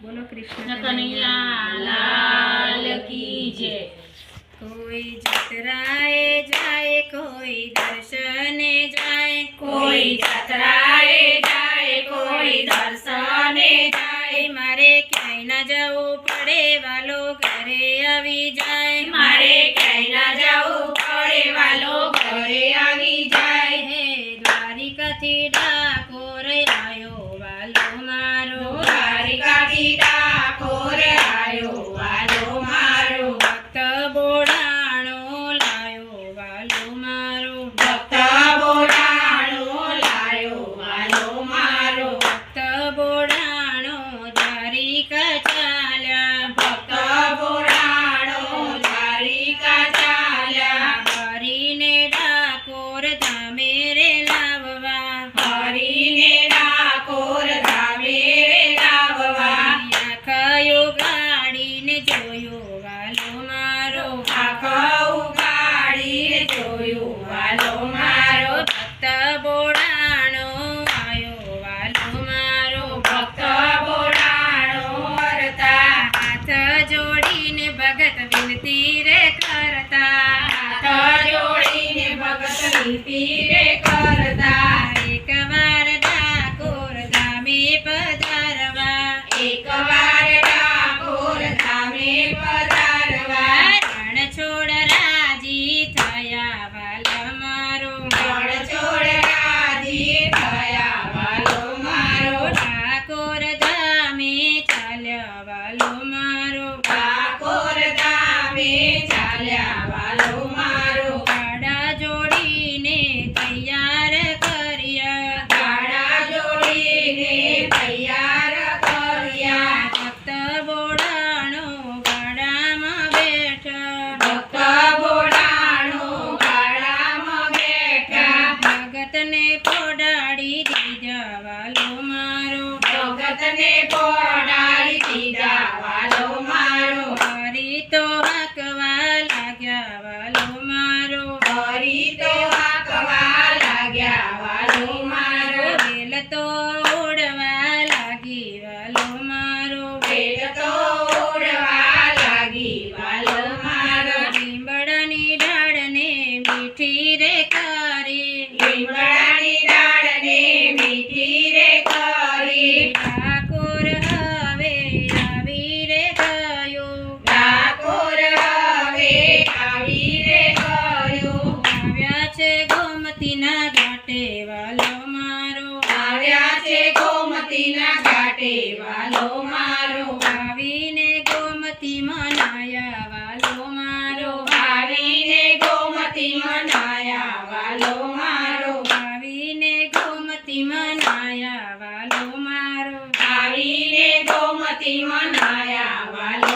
બોલો કૃષ્ણ કનૈયા લાલ કી જય। કોઈ જતરાએ જાય, કોઈ દર્શને જાય, કોઈ જાત્રાએ જાય, કોઈ દર્શને જાય, મારે ક્યાંય ન જવું પડે, વાલો ઘરે આવી જાય, મારે ક્યાંય ન જવું પડે, વાલો ઘરે આવી જાય। હે દ્વારિકાથી ડાકોર આયો વાલો મારો, દ્વારિકાથી ડાકોર આયો વાલો મારો, ભક્ત બોડાણો લાયો વાલો મારો, ભક્ત બોલાણો લાયો વાલો મારો, ભક્ત બોડાણો દ્વારિકા ચાલ્યા, ભક્ત બોલાણો દ્વારિકા ચાલ્યા, હરીને ડાકોર ધામે રે લાવવા, હરીને ડાકોર ધામે રે લાવવા, આખયો ગાડીને જોયો વાલો મારો, આંખો ઉગાડીને જોયું વાલો મારો, ભક્ત બોડાણો આયો વાલો મારો, ભક્ત બોલાણો કરતા, હાથ જોડીને ભગત વિનતી રે કરતા, હાથ જોડીને ભગત વિનતી રે કરતા, એકવાર ડાકોર ધામે પધારવા, એકવાર ડાકોર ધામે પધારવા, રણ છોડ રાજી થયા વાલો મારો, રણછોડ રાજી થયા વાલો મારો, ડાકોર ધામે ચાલ્યા વાલો મારો, ડાકોર ધામે ચાલ્યા વાલો મારો, ગાડા જોડીને તૈયાર કર્યા, ગાડા જોડીને તૈયાર કર્યા, ભક્ત બોડાણો ગાડામાં બેઠા, ભક્ત બોલાણો ગાડામાં બેઠા, ભગતને પોડાડી દીધા વાલો મારો, ભગતને પોડાડી દીધા વાલો મારો, હરી તો હાંકવા લાગ્યા વાલો મારો, હરી તો હાંકવા લાગ્યા વાલો મારો, વેલ તો ઉડવા લાગી વાલો મારો, વેલ તો ઉડવા લાગી વાલો મારો, લીંબડાની ડાળને મીઠી રે કરી, લીમડાની ડાળને મીઠી રે કરી, ઠાકોર હવે આવી રે ગયો, ડાકોર હવે આવી રે ગયો, આવ્યા છે ગોમતીના ઘાટે વાલો મારો, આવ્યા છે ગોમતીના ઘાટે વાલો મારો, આવીને ગોમતી મનાયા વાલો મારો, આવીને ગોમતી મનાયા વાલો મારો, આવીને ગોમતી મનાયા વાલો મારો, આવીને ગોમતી મનાયા વાલો